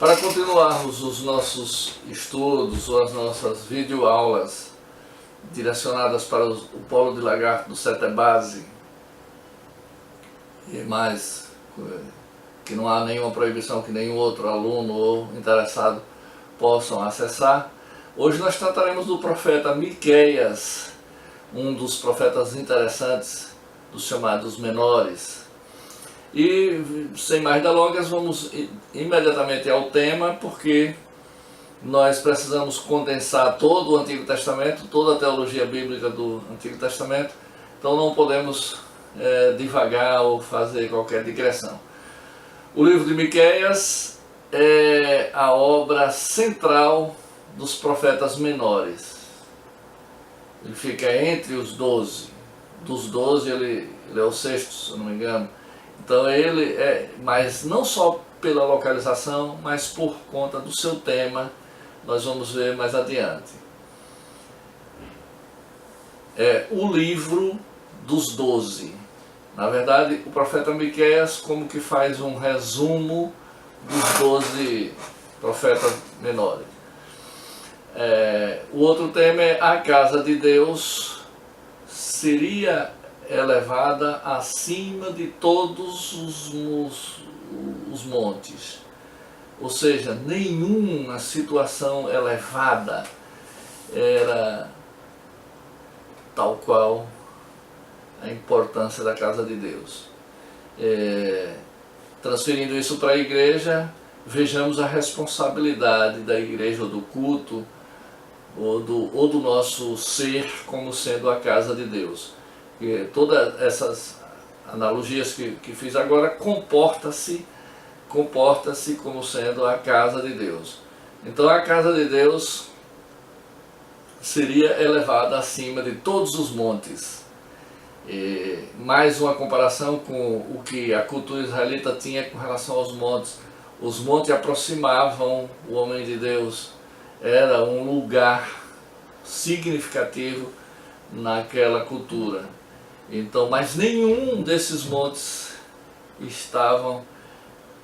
Para continuarmos os nossos estudos ou as nossas videoaulas direcionadas para o Polo de Lagarto do Setebase e mais, que não há nenhuma proibição que nenhum outro aluno ou interessado possam acessar, hoje nós trataremos do profeta Miqueias, um dos profetas interessantes dos chamados menores. E sem mais delongas, vamos imediatamente ao tema, porque nós precisamos condensar todo o Antigo Testamento, toda a teologia bíblica do Antigo Testamento, então não podemos divagar ou fazer qualquer digressão. O livro de Miqueias é a obra central dos profetas menores. Ele fica entre os 12. Dos 12 ele é o sexto, se eu não me engano. Então ele mas não só pela localização, mas por conta do seu tema, nós vamos ver mais adiante. É o livro dos 12. Na verdade, o profeta Miqueias como que faz um resumo dos 12 profetas menores. O outro tema é: a casa de Deus seria elevada acima de todos os montes. Ou seja, nenhuma situação elevada era tal qual a importância da casa de Deus. Transferindo isso para a igreja, vejamos a responsabilidade da igreja, ou do culto, ou do nosso ser como sendo a casa de Deus. E todas essas analogias que fiz agora comporta-se como sendo a casa de Deus. Então a casa de Deus seria elevada acima de todos os montes. Mais uma comparação com o que a cultura israelita tinha com relação aos montes. Os montes aproximavam o homem de Deus, era um lugar significativo naquela cultura. Então, mas nenhum desses montes estavam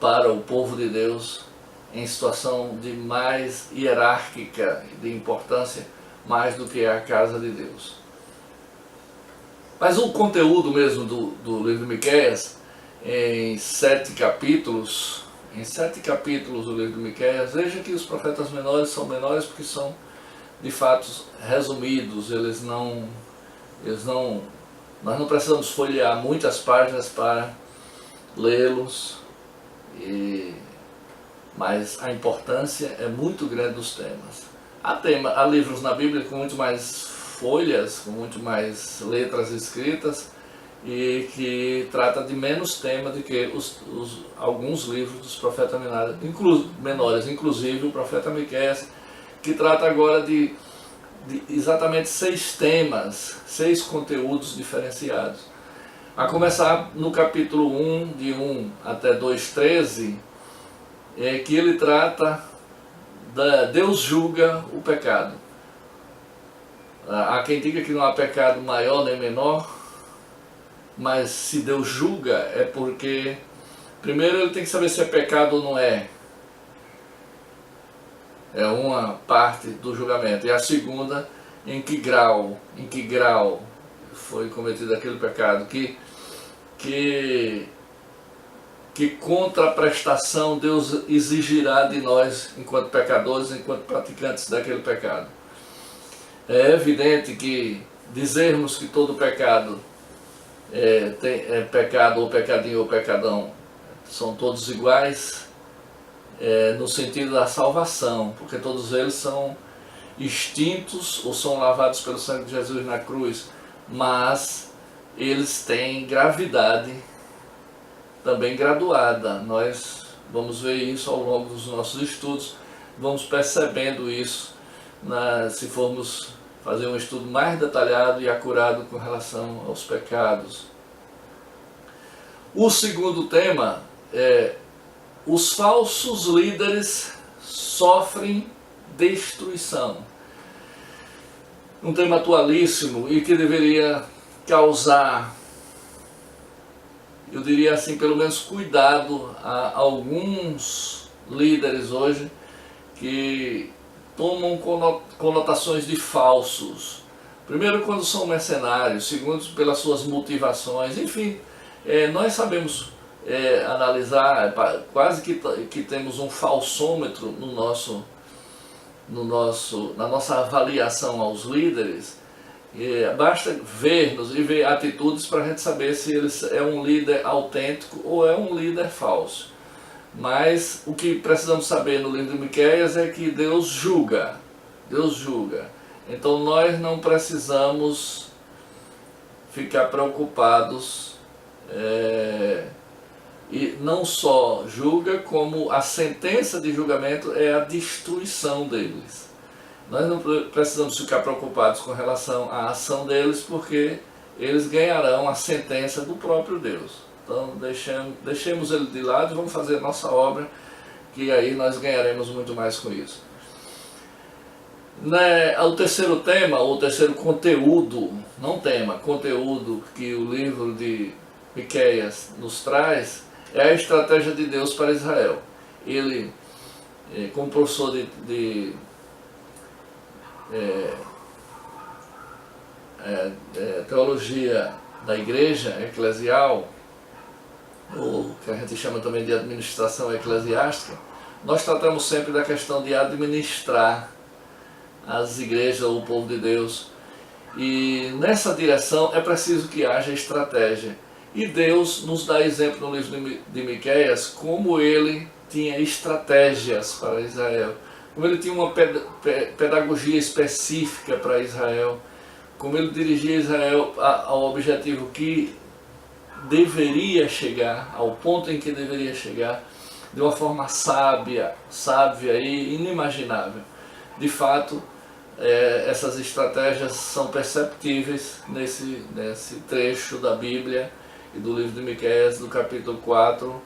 para o povo de Deus em situação de mais hierárquica, de importância, mais do que a casa de Deus. Mas o conteúdo mesmo do livro de Miqueias, em 7 capítulos o livro de Miqueias, veja que os profetas menores são menores porque são de fato resumidos, nós não precisamos folhear muitas páginas para lê-los, mas a importância é muito grande dos temas. Há livros na Bíblia com muito mais folhas, com muito mais letras escritas, e que trata de menos tema do que alguns livros dos profetas menores, inclusive o profeta Miqueias, que trata agora de exatamente 6 temas, 6 conteúdos diferenciados. A começar no capítulo 1, de 1 até 2:13, que ele trata Deus julga o pecado. Há quem diga que não há pecado maior nem menor, mas se Deus julga é porque, primeiro, ele tem que saber se é pecado ou não é. É uma parte do julgamento. E a segunda, em que grau foi cometido aquele pecado, que contraprestação Deus exigirá de nós enquanto pecadores, enquanto praticantes daquele pecado. É evidente que dizermos que todo pecado é pecado, ou pecadinho, ou pecadão, são todos iguais, no sentido da salvação, porque todos eles são extintos ou são lavados pelo sangue de Jesus na cruz, mas eles têm gravidade também graduada. Nós vamos ver isso ao longo dos nossos estudos, vamos percebendo isso se formos fazer um estudo mais detalhado e acurado com relação aos pecados. O segundo tema é: os falsos líderes sofrem destruição. Um tema atualíssimo e que deveria causar, eu diria assim, pelo menos cuidado a alguns líderes hoje que tomam conotações de falsos. Primeiro, quando são mercenários. Segundo, pelas suas motivações. Enfim, nós sabemos analisar, quase que temos um falsômetro na nossa avaliação aos líderes. Basta ver-nos e ver atitudes para a gente saber se ele é um líder autêntico ou é um líder falso. Mas o que precisamos saber no livro de Miqueias é que Deus julga. Deus julga. Então nós não precisamos ficar preocupados. E não só julga, como a sentença de julgamento é a destruição deles. Nós não precisamos ficar preocupados com relação à ação deles, porque eles ganharão a sentença do próprio Deus. Então deixemos ele de lado e vamos fazer a nossa obra, que aí nós ganharemos muito mais com isso. O terceiro tema, ou terceiro conteúdo, não tema, conteúdo que o livro de Miqueias nos traz, é a estratégia de Deus para Israel. Ele, como professor de teologia da igreja eclesial, ou que a gente chama também de administração eclesiástica, nós tratamos sempre da questão de administrar as igrejas ou o povo de Deus. E nessa direção é preciso que haja estratégia. E Deus nos dá exemplo no livro de Miqueias como ele tinha estratégias para Israel, como ele tinha uma pedagogia específica para Israel, como ele dirigia Israel ao objetivo que deveria chegar, ao ponto em que deveria chegar, de uma forma sábia e inimaginável. De fato, essas estratégias são perceptíveis nesse trecho da Bíblia e do livro de Miqueias, do capítulo 4,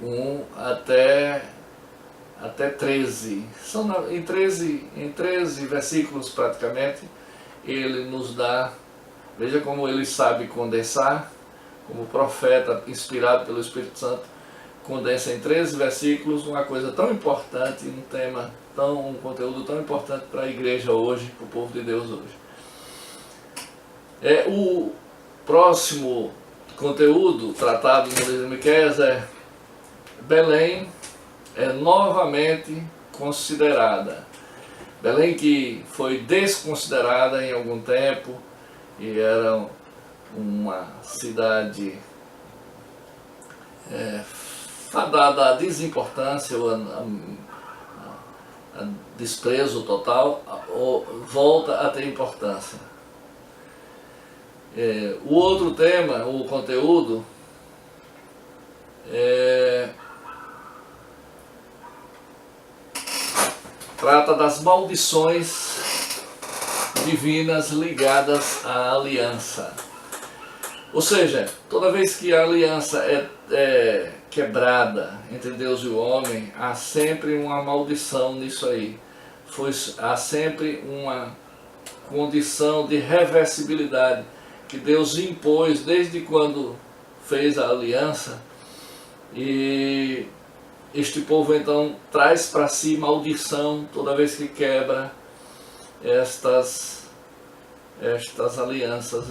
1 até 13. Em 13 versículos praticamente, ele nos dá, veja como ele sabe condensar, como profeta inspirado pelo Espírito Santo, condensa em 13 versículos uma coisa tão importante, um conteúdo tão importante para a igreja hoje, para o povo de Deus hoje. O próximo conteúdo tratado no livro de Miqueias é: Belém é novamente considerada. Belém, que foi desconsiderada em algum tempo e era uma cidade fadada à desimportância ou a desprezo total, volta a ter importância. O outro tema, o conteúdo, trata das maldições divinas ligadas à aliança. Ou seja, toda vez que a aliança é quebrada entre Deus e o homem, há sempre uma maldição nisso aí. Há sempre uma condição de reversibilidade que Deus impôs desde quando fez a aliança, e este povo então traz para si maldição toda vez que quebra estas alianças,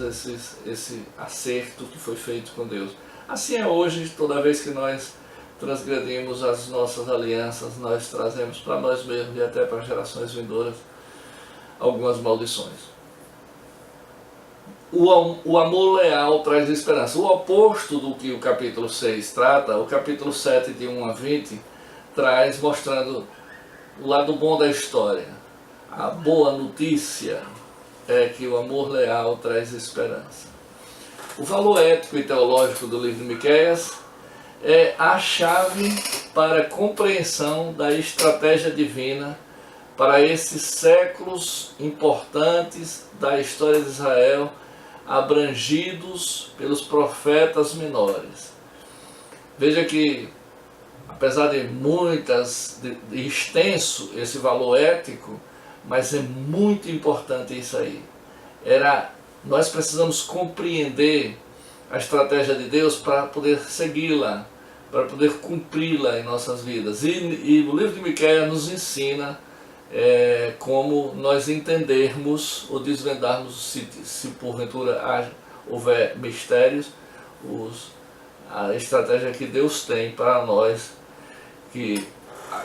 esse acerto que foi feito com Deus. Assim é hoje, toda vez que nós transgredimos as nossas alianças, nós trazemos para nós mesmos e até para gerações vindouras algumas maldições. O amor leal traz esperança. O oposto do que o capítulo 6 trata, o capítulo 7, de 1 a 20, traz mostrando o lado bom da história. A boa notícia é que o amor leal traz esperança. O valor ético e teológico do livro de Miqueias é a chave para a compreensão da estratégia divina para esses séculos importantes da história de Israel, abrangidos pelos profetas menores. Veja que, apesar de de extenso esse valor ético, mas é muito importante isso aí. Nós precisamos compreender a estratégia de Deus para poder segui-la, para poder cumpri-la em nossas vidas. E o livro de Miqueias nos ensina como nós entendermos ou desvendarmos, se porventura houver mistérios, a estratégia que Deus tem para nós, que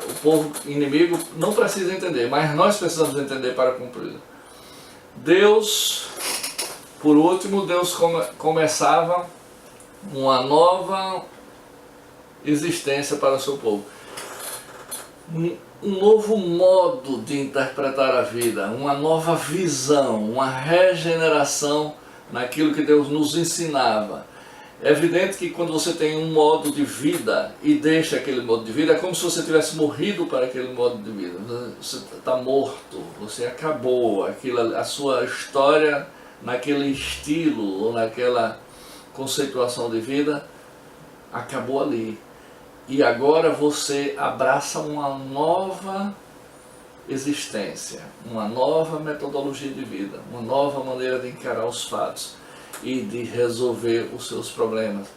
o povo inimigo não precisa entender, mas nós precisamos entender para cumpri-la. Deus, por último, Deus começava uma nova existência para o seu povo. Um novo modo de interpretar a vida, uma nova visão, uma regeneração naquilo que Deus nos ensinava. É evidente que quando você tem um modo de vida e deixa aquele modo de vida, é como se você tivesse morrido para aquele modo de vida. Você está morto, você acabou, a sua história naquele estilo ou naquela conceituação de vida acabou ali. E agora você abraça uma nova existência, uma nova metodologia de vida, uma nova maneira de encarar os fatos e de resolver os seus problemas,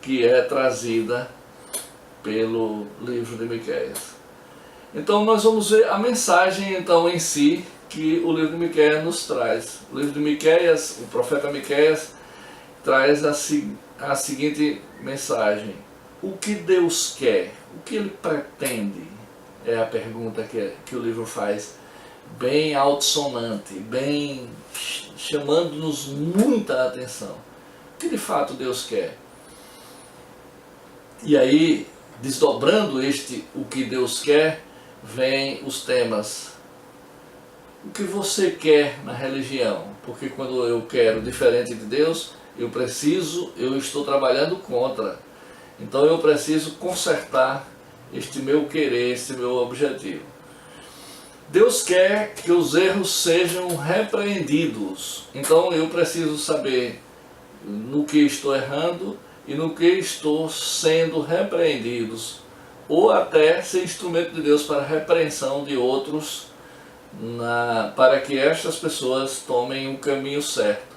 que é trazida pelo livro de Miqueias. Então nós vamos ver a mensagem então em si que o livro de Miqueias nos traz. O livro de Miqueias, o profeta Miqueias, traz a seguinte mensagem: o que Deus quer? O que Ele pretende? É a pergunta que o livro faz, bem altissonante, bem chamando-nos muita atenção. O que de fato Deus quer? E aí, desdobrando o que Deus quer, vem os temas. O que você quer na religião? Porque quando eu quero diferente de Deus, eu estou trabalhando contra. Então eu preciso consertar este meu querer, este meu objetivo. Deus quer que os erros sejam repreendidos. Então eu preciso saber no que estou errando e no que estou sendo repreendidos, ou até ser instrumento de Deus para a repreensão de outros, para que estas pessoas tomem o caminho certo,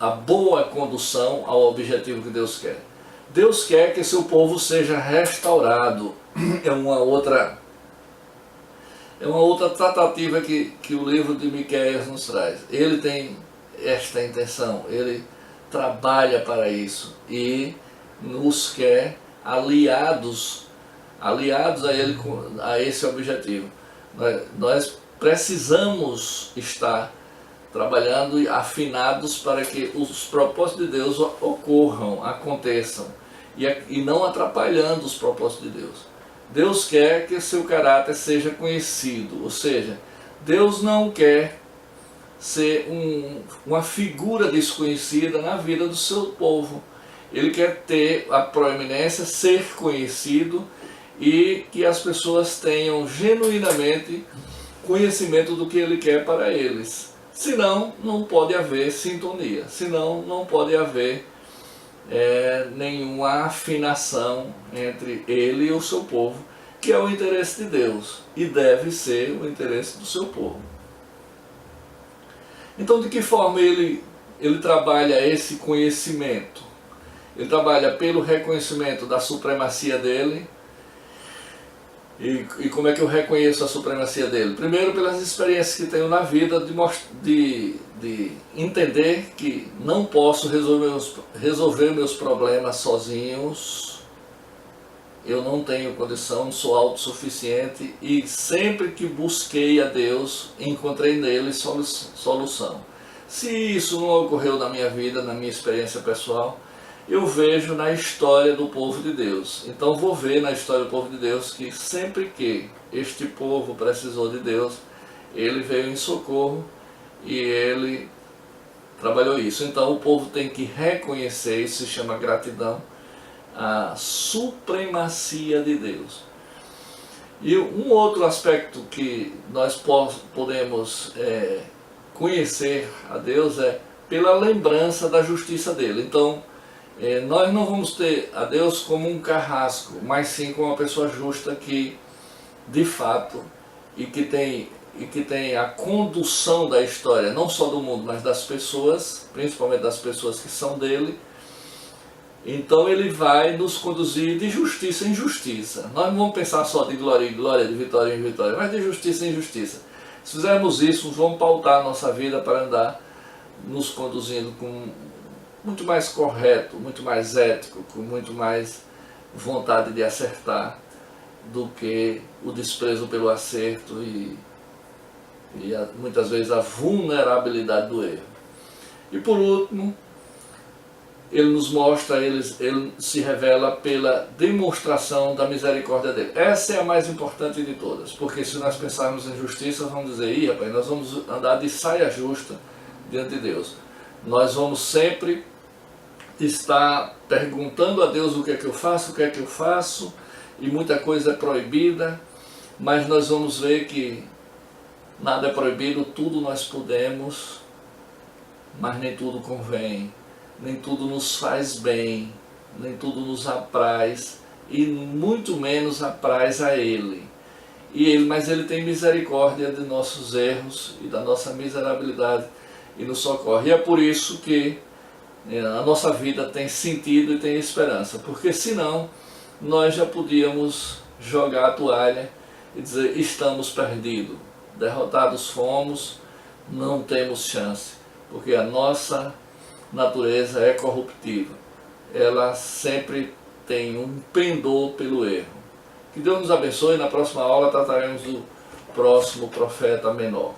a boa condução ao objetivo que Deus quer. Deus quer que seu povo seja restaurado. É uma outra tratativa que o livro de Miqueias nos traz. Ele tem esta intenção, ele trabalha para isso e nos quer aliados a ele, a esse objetivo. Nós precisamos estar trabalhando e afinados para que os propósitos de Deus ocorram, aconteçam, e não atrapalhando os propósitos de Deus. Deus quer que seu caráter seja conhecido, ou seja, Deus não quer ser uma figura desconhecida na vida do seu povo. Ele quer ter a proeminência, ser conhecido, e que as pessoas tenham genuinamente conhecimento do que Ele quer para eles. Senão, não pode haver sintonia, senão não pode haver nenhuma afinação entre Ele e o seu povo, que é o interesse de Deus, e deve ser o interesse do seu povo. Então, de que forma ele trabalha esse conhecimento? Ele trabalha pelo reconhecimento da supremacia dele. E como é que eu reconheço a supremacia dele? Primeiro, pelas experiências que tenho na vida, de entender que não posso resolver meus problemas sozinhos. Eu não tenho condição, não sou autossuficiente, e sempre que busquei a Deus, encontrei nele solução. Se isso não ocorreu na minha vida, na minha experiência pessoal, eu vejo na história do povo de Deus. Então vou ver na história do povo de Deus que sempre que este povo precisou de Deus, ele veio em socorro e ele trabalhou isso. Então o povo tem que reconhecer, isso se chama gratidão, a supremacia de Deus. E um outro aspecto que nós podemos conhecer a Deus é pela lembrança da justiça dele. Então, nós não vamos ter a Deus como um carrasco, mas sim como uma pessoa justa que, de fato, e que tem a condução da história, não só do mundo, mas das pessoas, principalmente das pessoas que são dele, Então ele vai nos conduzir de justiça em justiça. Nós não vamos pensar só de glória em glória, de vitória em vitória, mas de justiça em justiça. Se fizermos isso, vamos pautar a nossa vida para andar nos conduzindo com muito mais correto, muito mais ético, com muito mais vontade de acertar do que o desprezo pelo acerto e muitas vezes a vulnerabilidade do erro. E por último, ele nos mostra, ele se revela pela demonstração da misericórdia dele. Essa é a mais importante de todas, porque se nós pensarmos em justiça, vamos dizer, ih, rapaz, nós vamos andar de saia justa diante de Deus. Nós vamos sempre estar perguntando a Deus o que é que eu faço, o que é que eu faço, e muita coisa é proibida, mas nós vamos ver que nada é proibido, tudo nós podemos, mas nem tudo convém. Nem tudo nos faz bem, nem tudo nos apraz, e muito menos apraz a Ele. Mas Ele tem misericórdia de nossos erros e da nossa miserabilidade e nos socorre. E é por isso que a nossa vida tem sentido e tem esperança, porque senão nós já podíamos jogar a toalha e dizer, estamos perdidos, derrotados fomos, não temos chance, porque a nossa natureza é corruptível, ela sempre tem um pendor pelo erro. Que Deus nos abençoe. Na próxima aula trataremos do próximo profeta menor.